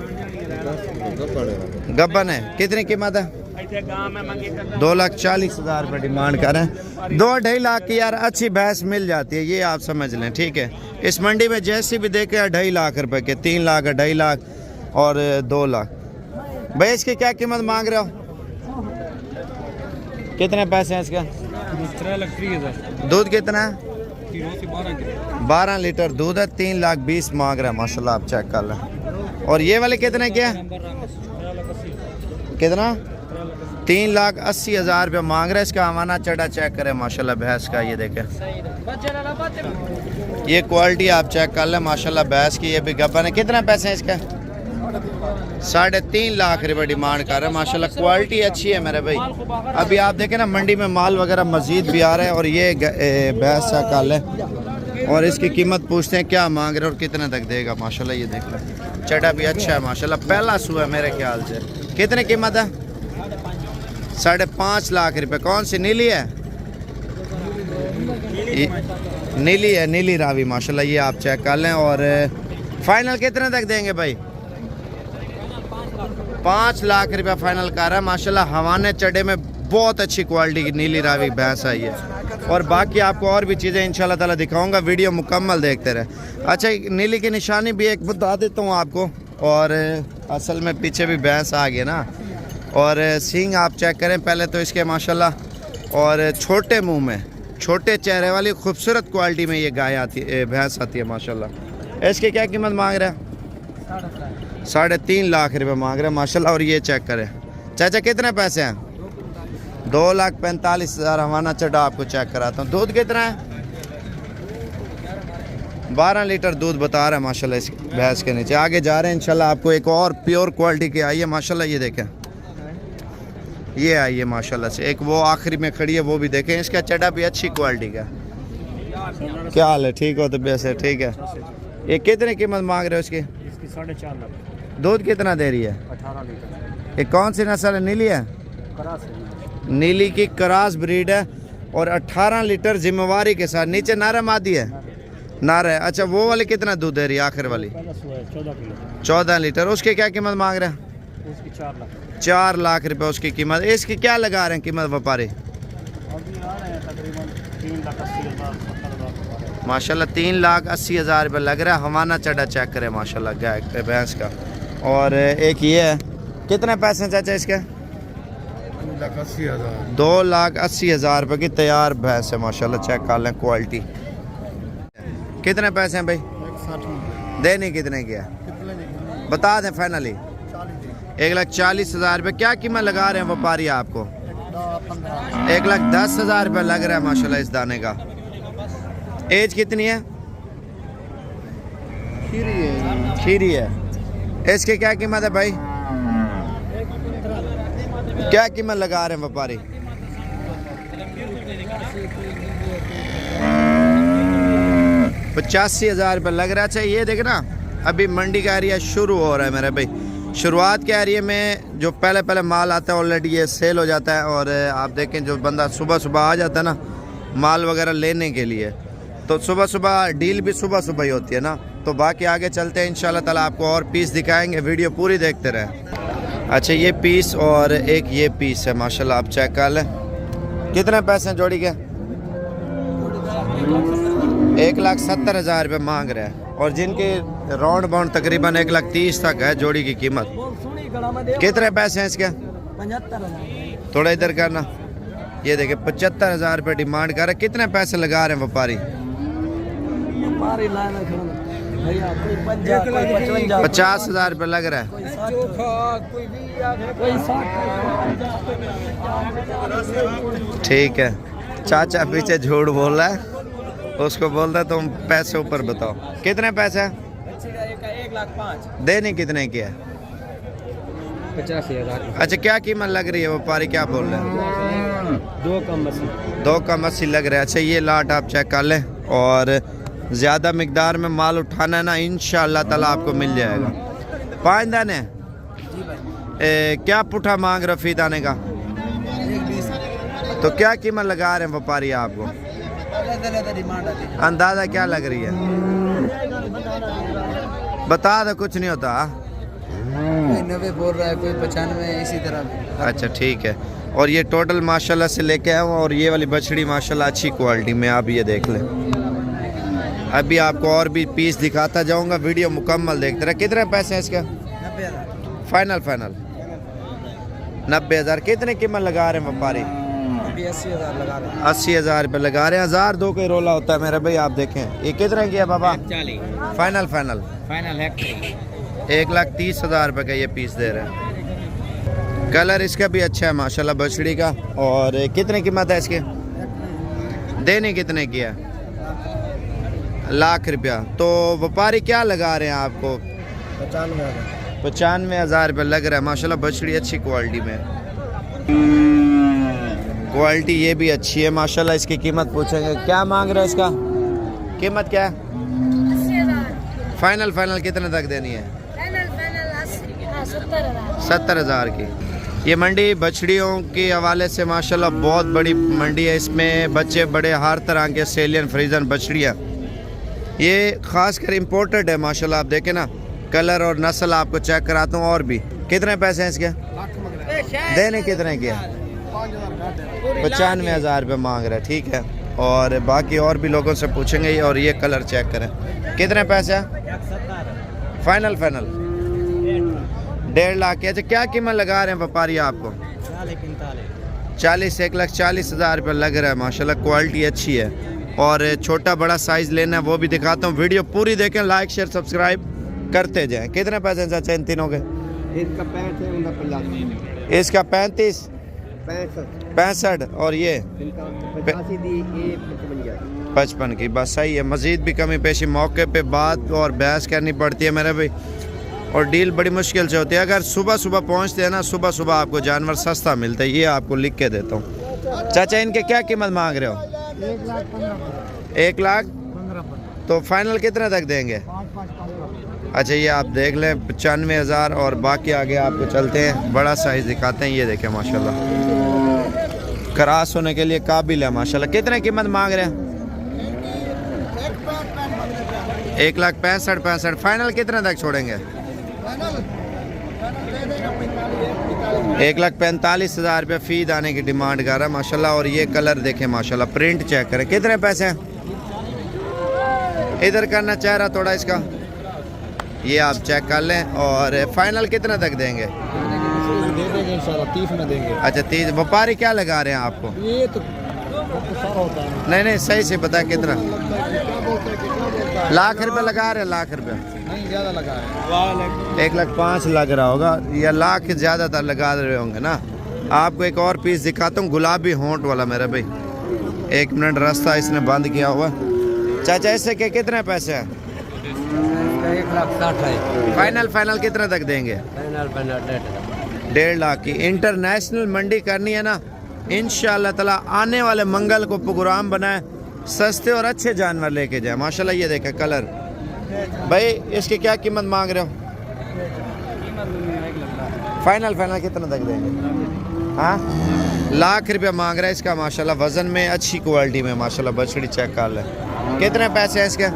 Speaker 1: गब्बन है। कितनी कीमत है? 2,40,000 रुपये डिमांड कर रहे हैं। 2-2.5 लाख की यार अच्छी भैंस मिल जाती है, ये आप समझ लें, ठीक है। इस मंडी में जैसी भी देखे 2.5 लाख रुपए के, 3 लाख 2.5 लाख और 2 लाख। भाई इसकी क्या कीमत मांग रहे हो? कितने पैसे हैं इसके?
Speaker 2: 3,30,000।
Speaker 1: दूध कितना है? 12 लीटर दूध है। 3,20,000 मांग रहे हैं माशाल्लाह। आप चेक कर लें। और ये वाले कितने के? कितना? 3,80,000 रुपये मांग रहे हैं। इसका हवाना चढ़ा चेक करें माशाल्लाह भैंस का। ये देखें, ये क्वालिटी आप चेक कर लें माशाल्लाह भैंस की। ये भी गब्बन है। कितना पैसे हैं इसका? 3.5 लाख रुपए डिमांड कर रहे हैं माशाल्लाह। क्वालिटी अच्छी है मेरे भाई। अभी आप देखें ना मंडी में माल वगैरह मजीद भी आ रहा है। और ये भैंस का काल है और इसकी कीमत पूछते हैं क्या मांग रहे हैं और कितने तक देगा माशाल्लाह। ये देख लें चटा भी अच्छा है माशाल्लाह। पहला सुआ है मेरे ख्याल से। कितने कीमत है? 5.5 लाख रुपए। कौन सी नीली है? नीली है, नीली रावी माशाल्लाह। ये आप चेक कर लें। और फाइनल कितने तक देंगे भाई? 5 लाख रुपया फाइनल कर रहा है माशाल्लाह। हवाने चढ़े में बहुत अच्छी क्वालिटी की नीली रावी भैंस आई है। और बाकी आपको और भी चीज़ें इंशाल्लाह ताला दिखाऊंगा, वीडियो मुकम्मल देखते रहे। अच्छा, नीली की निशानी भी एक बता देता हूँ आपको। और असल में पीछे भी भैंस आ गई ना। और सींग आप चेक करें पहले तो इसके माशाल्लाह। और छोटे मुंह में, छोटे चेहरे वाली खूबसूरत क्वालिटी में ये गाय आती है, भैंस आती है माशाल्लाह। इसकी क्या कीमत मांग रहा है? 3.5 लाख रुपए मांग रहे हैं माशाल्लाह। और ये चेक करें चाचा कितने पैसे हैं? 2,45,000 हवाना चढ़ा आपको चेक कराता हूँ। दूध कितना है? 12 लीटर दूध बता रहा है माशाल्लाह इस भैंस के नीचे। आगे जा रहे हैं इंशाल्लाह। आपको एक और प्योर क्वालिटी की आई है माशाल्लाह। ये देखें, ये आई है माशाल्लाह से। एक वो आखिरी में खड़ी है वो भी देखें। इसका चढ़ा भी अच्छी क्वालिटी का। क्या हाल है? ठीक हो? तो वैसे ठीक है। ये कितने कीमत मांग रहे हो इसकी?
Speaker 2: 4.5 लाख।
Speaker 1: दूध कितना दे रही है?
Speaker 2: 18 लीटर।
Speaker 1: ये कौन सी नस्ल है? नीली है? नीली की क्रॉस ब्रीड है। और 18 लीटर जिम्मेवारी के साथ। नीचे नारा मादी है? नारा है। अच्छा, वो वाली कितना दूध दे रही है आखिर वाली? 14 लीटर। उसकी क्या कीमत मांग रहे हैं? 4 लाख रुपए उसकी कीमत। इसकी क्या लगा रहे हैं कीमत व्यापारी? माशाल्लाह 3,80,000 रुपये लग रहा है। हवाना चढ़ा चेक करें माशाल्लाह गाय भैंस का। और एक ये है, कितने पैसे चाचा इसके? 2,80,000 रुपये की तैयार भैंस है माशाल्लाह। चेक कर लें क्वालिटी। कितने पैसे हैं भाई? देने कितने के है बता दें फाइनली? 1,40,000 रुपये। क्या कीमत लगा रहे हैं व्यापारी आपको? 1,10,000 रुपये लग रहा है माशाल्लाह इस दाने का। एज कितनी है? खीरी है। इसकी क्या कीमत है भाई? क्या कीमत लगा रहे हैं व्यापारी? 85,000 रुपये लग रहा है। अच्छा, ये देखना अभी मंडी का एरिया शुरू हो रहा है मेरे भाई। शुरुआत के एरिया में जो पहले माल आता है ऑलरेडी ये सेल हो जाता है। और आप देखें जो बंदा सुबह सुबह आ जाता है ना माल वगैरह लेने के लिए, तो सुबह सुबह डील भी सुबह ही होती है ना। तो बाकी आगे चलते हैं इंशाल्लाह ताला, आपको और पीस दिखाएंगे, वीडियो पूरी देखते रहें। अच्छा, ये पीस और एक ये पीस है माशाल्लाह। आप चेक कर लें कितने पैसे हैं जोड़ी के? 1,70,000 रुपये मांग रहे हैं। और जिनके राउंड बाउंड तकरीबन 1,30,000 तक है जोड़ी की कीमत। कितने पैसे हैं इसके?
Speaker 3: 75,000।
Speaker 1: थोड़ा इधर करना। ये देखिए 75,000 रुपये डिमांड कर रहे हैं। कितने पैसे लगा रहे हैं व्यापारी? 50,000 रुपये लग रहा है। ठीक है, चाचा पीछे झूठ बोल रहा है। उसको बोल रहा तुम पैसे ऊपर बताओ। कितने पैसे?
Speaker 3: 1,05,000।
Speaker 1: देने कितने की है?
Speaker 2: 85,000।
Speaker 1: अच्छा, क्या कीमत लग रही है? व्यापारी क्या बोल रहे हैं? 2,80 लग रहा है। अच्छा, ये लाट आप चेक कर लें। और ज़्यादा मिकदार में माल उठाना है ना, इंशाअल्लाह ताला आपको मिल जाएगा। 5 दाने क्या पुठा मांग रहे फी दाने का? तो क्या कीमत लगा रहे हैं व्यापारी आपको? अंदाज़ा क्या लग रही है? बता दो, कुछ नहीं होता।
Speaker 4: कोई 90 बोल रहा है, कोई 95, इसी तरह।
Speaker 1: अच्छा, ठीक है। और ये टोटल माशाल्लाह से लेके आया हूँ। और ये वाली बछड़ी माशाल्लाह अच्छी क्वालिटी में, आप ये देख लें। अभी आपको और भी पीस दिखाता जाऊंगा, वीडियो मुकम्मल देखते रहे। कितने पैसे हैं इसके?
Speaker 4: 90,000।
Speaker 1: फाइनल 90,000। कितने कीमत लगा रहे हैं व्यापारी?
Speaker 4: 80,000 लगा रहे हैं।
Speaker 1: 80,000 रुपये लगा रहे हैं। 1,000 2 का रोला होता है मेरे भाई। आप देखें ये कितने की है बाबा?
Speaker 4: 40।
Speaker 1: फाइनल 1,30,000 रुपये का ये पीस दे रहे हैं। कलर इसका भी अच्छा है माशाल्लाह बछड़ी का। और कितने कीमत है इसके? देने कितने की है? 1,00,000 रुपया। तो व्यापारी क्या लगा रहे हैं आपको? 95,000 रुपये लग रहा है माशाल्लाह। बछड़ी अच्छी क्वालिटी में, क्वालिटी ये भी अच्छी है माशाल्लाह। इसकी कीमत पूछेंगे, क्या मांग रहे हैं इसका, कीमत क्या है?
Speaker 5: 80,000
Speaker 1: फाइनल कितने तक देनी है?
Speaker 5: फाइनल
Speaker 1: 70,000 की। ये मंडी बछड़ियों के हवाले से माशाल्लाह बहुत बड़ी मंडी है। इसमें बच्चे बड़े हर तरह के सेलियन फ्रीजन बछड़ियाँ, ये ख़ास कर इम्पोर्टेड है माशाल्लाह। आप देखें ना, कलर और नस्ल आपको चेक कराता हूँ। और भी कितने पैसे हैं इसके? देने कितने के? 95,000 रुपये मांग रहे हैं, ठीक है। और बाकी और भी लोगों से पूछेंगे। और ये कलर चेक करें, कितने पैसे हैं? फाइनल 1.5 लाख के। अच्छा, क्या कीमत लगा रहे हैं व्यापारी आपको? 40, 1,40,000 रुपये लग रहा है माशाल्लाह। क्वालिटी अच्छी है। और छोटा बड़ा साइज़ लेना है वो भी दिखाता हूँ। वीडियो पूरी देखें, लाइक शेयर सब्सक्राइब करते जाएं। कितने पैसे हैं चाचा इन तीनों के?
Speaker 4: इसका 65
Speaker 1: इसका 35, 65 और ये 55 की। बस सही है। मज़ीद भी कमी पेशी मौके पे बात और बहस करनी पड़ती है मेरे भाई। और डील बड़ी मुश्किल से होती है। अगर सुबह सुबह पहुंचते हैं ना, सुबह सुबह आपको जानवर सस्ता मिलता है। ये आपको लिख के देता हूँ। चाचा इनके क्या कीमत मांग रहे हो? 1,15,000। तो फाइनल कितने तक देंगे? अच्छा, ये आप देख लें 95,000। और बाकी आगे आपको चलते हैं, बड़ा साइज़ दिखाते हैं। ये देखें माशाल्लाह, क्रॉस होने के लिए काबिल है माशाल्लाह। कितने कीमत मांग रहे हैं? 1,65,000। फाइनल कितने तक छोड़ेंगे? 1,45,000 रुपये फ़ी दाने की डिमांड कर रहा है माशाल्लाह। और ये कलर देखें माशाल्लाह, प्रिंट चेक करें। कितने पैसे हैं? इधर करना चेहरा थोड़ा इसका, ये आप चेक कर लें। और फाइनल कितने तक देंगे?
Speaker 2: दे देंगे इंशाल्लाह, 30 में देंगे।
Speaker 1: अच्छा, 30। व्यापारी क्या लगा रहे हैं आपको?
Speaker 2: ये तो सारा होता है।
Speaker 1: नहीं सही से बता, कितना? लाख रुपए लगा रहे हैं? लाख रुपए
Speaker 2: नहीं, ज़्यादा लगा है।
Speaker 1: 1,05,000 लग रहा होगा, या लाख ज़्यादातर लगा रहे होंगे ना। आपको एक और पीस दिखाता हूँ, गुलाबी होंठ वाला मेरा भाई। 1 मिनट, रास्ता इसने बंद किया हुआ। चाचा इससे के कितने पैसे हैं?
Speaker 4: 1,60,000 है।
Speaker 1: फाइनल कितने तक देंगे?
Speaker 4: फाइनल
Speaker 1: 1.5 लाख की। इंटरनेशनल मंडी करनी है ना, इंशाअल्लाह ताला आने वाले मंगल को प्रोग्राम बनाए, सस्ते और अच्छे जानवर लेके जाए माशाल्लाह। ये देखें कलर। भाई इसकी क्या कीमत मांग रहे हो? फाइनल कितने तक देंगे? हाँ, लाख रुपया मांग रहा है इसका माशाल्लाह। वज़न में अच्छी क्वालिटी में माशाल्लाह। बछड़ी चेक कर लें। कितने पैसे हैं इसके?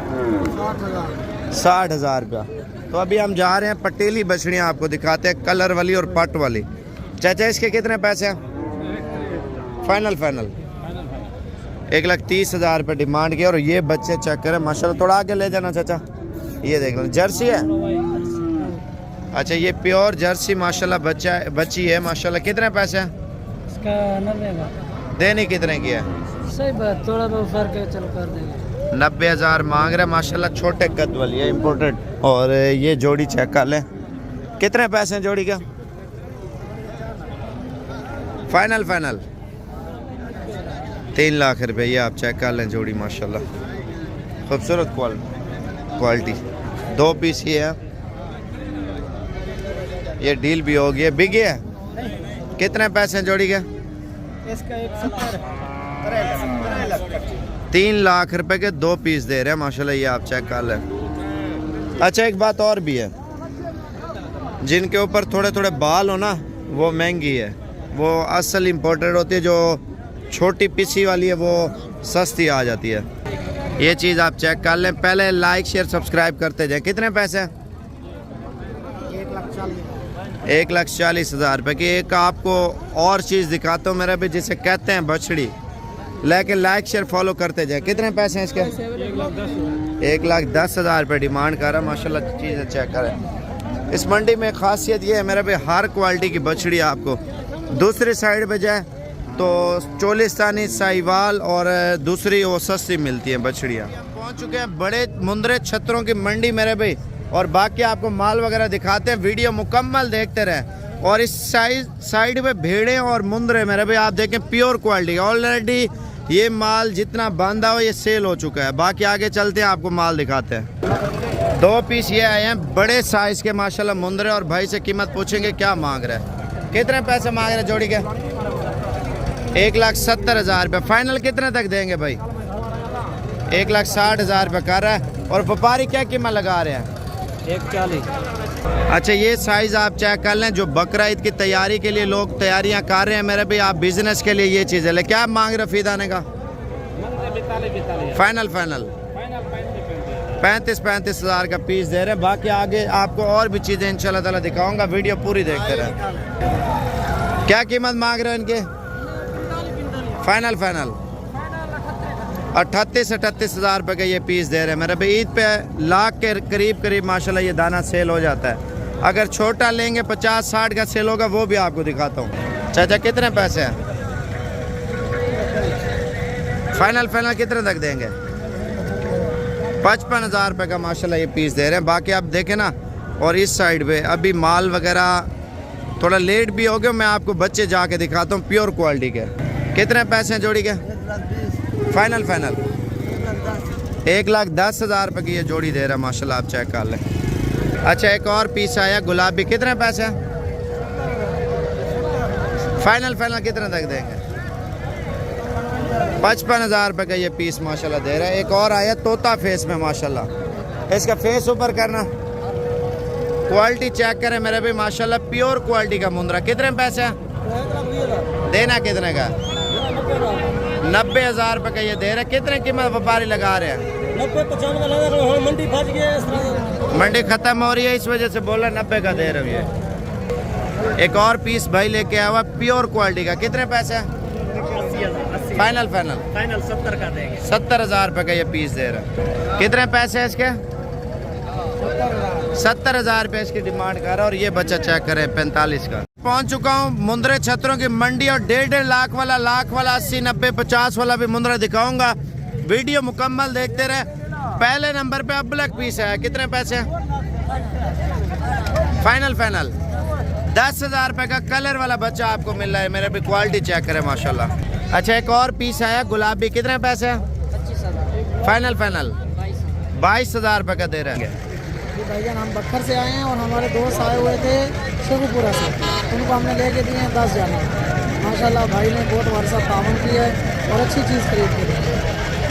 Speaker 1: 60,000 रुपया। तो अभी हम जा रहे हैं, पटेली बछड़ियाँ आपको दिखाते हैं, कलर वाली और पट वाली। चाचा इसके कितने पैसे हैं? फाइनल 1,30,000 रुपये डिमांड किया। और ये बच्चे चेक करें माशाल्लाह। थोड़ा आगे ले जाना चाचा, ये देख लें। जर्सी है? अच्छा, ये प्योर जर्सी माशाल्लाह बच्ची है माशाल्लाह। कितने पैसे हैं
Speaker 3: इसका? 90,000।
Speaker 1: देने कितने की है?
Speaker 3: सही बात, थोड़ा बहुत फर्क है, चलो कर देंगे।
Speaker 1: 90,000 मांग रहे हैं माशाल्लाह। छोटे कद वाली है, इम्पोर्टेड। और ये जोड़ी चेक कर लें, कितने पैसे हैं जोड़ी का? फाइनल 3 लाख रुपए। ये आप चेक कर लें जोड़ी माशाल्लाह, खूबसूरत क्वालिटी। 2 पीस ही है। ये डील भी हो गई, बिग है। कितने पैसे हैं जोड़ी के?
Speaker 3: इसका 170।
Speaker 1: 3 लाख रुपए के 2 पीस दे रहे हैं माशाल्लाह। ये आप चेक कर लें। अच्छा, एक बात और भी है, जिनके ऊपर थोड़े थोड़े बाल हो ना, वो महंगी है। वो असल इम्पोर्टेड होती है। जो छोटी पीसी वाली है वो सस्ती आ जाती है। ये चीज़ आप चेक कर लें। पहले लाइक शेयर सब्सक्राइब करते जाएं। कितने पैसे हैं? 1,40,000 रुपये की। एक आपको और चीज़ दिखाता हूँ मेरा भी, जिसे कहते हैं बछड़ी, लेकिन लाइक शेयर फॉलो करते जाएं। कितने पैसे हैं इसके? 1,10,000 रुपये डिमांड कर रहा है माशाल्लाह। चीज़ें चेक करें। इस मंडी में खासियत ये है मेरा भाई, हर क्वालिटी की बछड़ी आपको। दूसरी साइड पे जाए तो चोलिस्तानी, साहिवाल और दूसरी वो सस्ती मिलती हैं बछड़ियाँ। पहुँच चुके हैं बड़े मुंद्रे छत्रों की मंडी मेरे भाई। और बाकी आपको माल वगैरह दिखाते हैं, वीडियो मुकम्मल देखते रहें। और इस साइड पे भेड़े और मुंद्रे मेरे भाई आप देखें, प्योर क्वालिटी। ऑलरेडी ये माल जितना बांधा हो ये सेल हो चुका है। बाकी आगे चलते हैं, आपको माल दिखाते हैं। दो पीस ये आए हैं बड़े साइज के माशाल्लाह मुंदरे। और भाई से कीमत पूछेंगे क्या मांग रहा है, कितने पैसे मांग रहे हैं जोड़ी के? 1,70,000 रुपये। फाइनल कितने तक देंगे भाई? 1,60,000 रुपये कर रहा है। और व्यापारी क्या कीमत लगा रहे हैं?
Speaker 3: 140।
Speaker 1: अच्छा ये साइज़ आप चेक कर लें। जो बकरा ईद की तैयारी के लिए लोग तैयारियां कर रहे हैं मेरे भी, आप बिजनेस के लिए ये चीज़ है। क्या मांग रहे फीद आने का? फाइनल 35,000 का पीस दे रहे हैं। बाकी आगे आपको और भी चीज़ें इंशाल्लाह ताला दिखाऊंगा, वीडियो पूरी देखते रहे। क्या कीमत मांग रहे हो इनके? फाइनल 38,000 रुपये का ये पीस दे रहे हैं मेरे भाई। ईद पे लाख के करीब माशाल्लाह ये दाना सेल हो जाता है। अगर छोटा लेंगे 50-60 का सेल होगा, वो भी आपको दिखाता हूँ। चाचा कितने पैसे हैं? फाइनल कितने तक देंगे? 55,000 रुपये का माशाल्लाह ये पीस दे रहे हैं। बाकी आप देखें ना, और इस साइड पे अभी माल वगैरह थोड़ा लेट भी हो गया। मैं आपको बच्चे जाके दिखाता हूँ प्योर क्वालिटी के। कितने पैसे हैं जोड़ी के? फाइनल 1,10,000 रुपये की ये जोड़ी दे रहा है माशाल्लाह, आप चेक कर लें। अच्छा एक और पीस आया गुलाबी, कितने पैसे हैं? फाइनल कितने तक देंगे? 55,000 रुपये का ये पीस माशाल्लाह दे रहा है। एक और आया तोता फेस में माशाल्लाह, इसका फेस ऊपर करना, क्वालिटी चेक करें मेरे भी माशाल्लाह, प्योर क्वालिटी का मुंदरा। कितने पैसे हैं? देना कितने का? 90,000 रुपये का ये दे रहे हैं। कितने कीमत व्यापारी लगा रहे हैं?
Speaker 3: 90-95 मंडी फंस गई,
Speaker 1: मंडी खत्म हो रही है इस वजह से बोला 90 का दे रहे हैं। एक और पीस भाई लेके आया हुआ प्योर क्वालिटी का। कितने पैसे हैं? फाइनल
Speaker 3: 70 का देंगे।
Speaker 1: 70,000 रुपये का ये पीस दे रहा है। कितने पैसे हैं इसके? 70,000 रुपये इसकी डिमांड कर रहा है। और ये बच्चा चेक करें 45 का। पहुंच चुका हूँ मुंदरे छतरों की मंडी, और 1.5 लाख वाला, 80, 90, 50 वाला भी मुंदरा दिखाऊंगा। वीडियो मुकम्मल देखते रहे। पहले नंबर पे अब ब्लैक पीस है। कितने पैसे हैं? फाइनल 10,000 रुपये का कलर वाला बच्चा आपको मिल रहा है मेरे भी। क्वालिटी चेक करें माशाल्लाह। अच्छा एक और पीस आया गुलाबी, कितने पैसे हैं?
Speaker 3: 25,000।
Speaker 1: फाइनल 22,000 रुपये का दे रहे हैं।
Speaker 3: भाईजान हम बखर से आए हैं और हमारे दोस्त आए हुए थे शेखुपुरा से, उनको हमने लेके दिए हैं 10 जाने। माशाल्लाह भाई ने बहुत वर्षा तावन की है और अच्छी चीज़ खरीद के दी।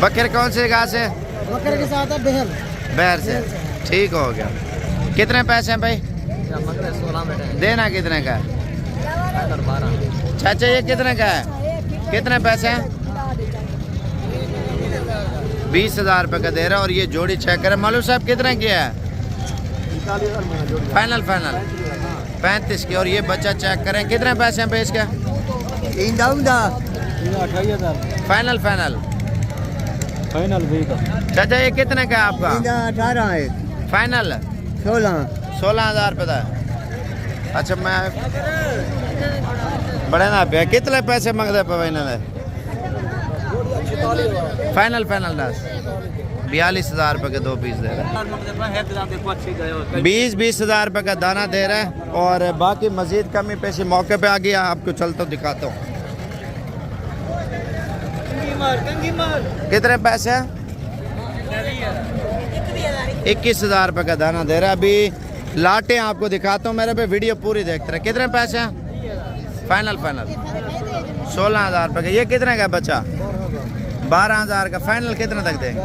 Speaker 1: बकर कौन से जगह से?
Speaker 3: बकर के साथ है
Speaker 1: बहर से। ठीक हो गया। कितने पैसे हैं भाई?
Speaker 3: 16 में
Speaker 1: देना कितने का है?
Speaker 3: 12।
Speaker 1: चाचा ये कितने का है? कितने पैसे हैं? 20,000 रुपये का दे रहा है। और ये जोड़ी चेक करें मालूम साहब कितने की है? फाइनल 35 की। और ये बच्चा चेक करें कितने पैसे हैं भाई इसके?
Speaker 3: 28,000।
Speaker 1: फाइनल
Speaker 3: भी
Speaker 1: चाचा ये कितने का है आपका?
Speaker 3: 18 है।
Speaker 1: फाइनल 16,000 रुपये का। अच्छा मैं बड़े ना पे कितने पैसे मांगते पे इन्होंने? फाइनल 42,000 रुपये के 2 पीस दे रहे हैं। 20,000 रुपये का दाना दे रहा है। और बाकी मजीद कमी पेशी मौके पे आ गया, आपको चलता हूँ दिखाता हूँ। कितने पैसे हैं? 21,000 रुपये का दाना दे रहा है। अभी लाटे आपको दिखाता हूँ मेरे पे, वीडियो पूरी देखते रहे। कितने पैसे हैं? फाइनल 16,000 रुपये का। ये कितने का बच्चा? 12,000 का। फाइनल कितने तक देंगे?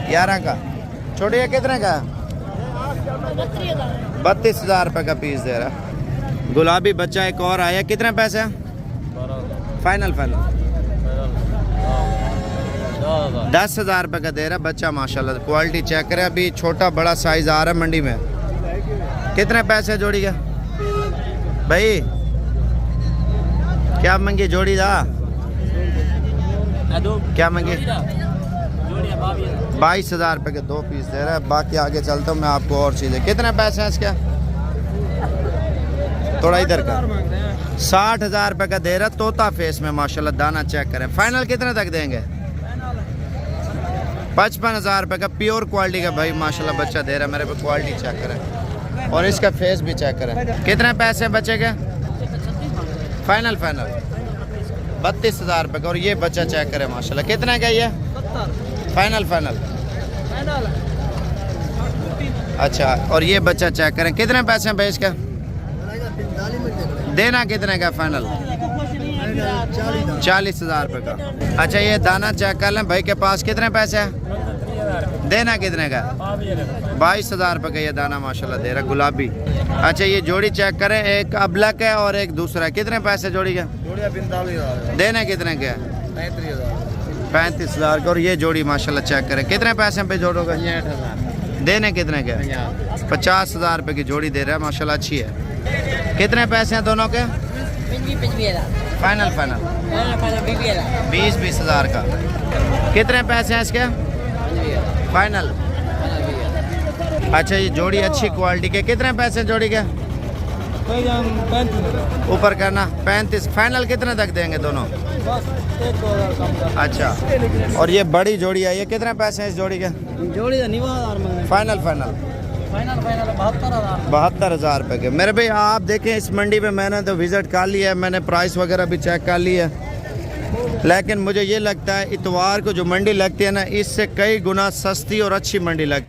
Speaker 1: 11 का। छोड़िए कितने का? 32,000 रुपये का पीस दे रहा। गुलाबी बच्चा एक और आया, कितने पैसे हैं? फाइनल 10,000 रुपये का दे रहा बच्चा माशाल्लाह। क्वालिटी चेक करें। अभी छोटा बड़ा साइज आ रहा है मंडी में। कितने पैसे जोड़ी का भाई? क्या मंगी जोड़ी दा? क्या मंगी? 22,000 रुपये के 2 पीस दे रहा है। बाकी आगे चलता हूँ मैं आपको और चीज़ें। कितने पैसे हैं इसके? थोड़ा इधर का 60,000 रुपये का दे रहा है तोता फेस में माशाल्लाह। दाना चेक करें। फाइनल कितने तक देंगे? 55,000 रुपये का प्योर क्वालिटी का भाई माशाल्लाह बच्चा दे रहा है मेरे पे। क्वालिटी चेक करें और इसका फेस भी चेक करें। कितने पैसे बचे के? फाइनल 32,000 रुपये का। और ये बच्चा चेक करें माशाल्लाह। कितने का ये? फाइनल अच्छा, और ये बच्चा चेक करें, कितने पैसे हैं बेच का? देना कितने का फाइनल? 40,000 रुपये का। अच्छा, ये दाना चेक कर लें, भाई के पास कितने पैसे हैं? देना कितने का? 22,000 रुपये का ये दाना माशाल्लाह दे रहा है, गुलाबी। अच्छा, ये जोड़ी चेक करें, एक अबलक है और एक दूसरा, कितने पैसे जोड़ी का? देना कितने का? 35,000 का। और ये जोड़ी माशाल्लाह चेक करें, कितने पैसे पे जोड़ोगे? देने कितने के? 50,000 रुपये की जोड़ी दे रहा है माशाल्लाह, अच्छी है। कितने पैसे हैं दोनों के? फाइनल 20,000 का। कितने पैसे हैं इसके फाइनल? अच्छा, ये जोड़ी अच्छी क्वालिटी के, कितने पैसे जोड़ी के? ऊपर करना 35। फाइनल कितने तक देंगे दोनों? अच्छा, और ये बड़ी जोड़ी है, ये कितने पैसे हैं इस जोड़ी के?
Speaker 3: जोड़ी
Speaker 1: फाइनल 72,000 रुपये के। मेरे भाई आप देखें, इस मंडी पे मैंने तो विज़िट कर लिया है, मैंने प्राइस वगैरह भी चेक कर लिया है, लेकिन मुझे ये लगता है इतवार को जो मंडी लगती है ना, इससे कई गुना सस्ती और अच्छी मंडी लगती है।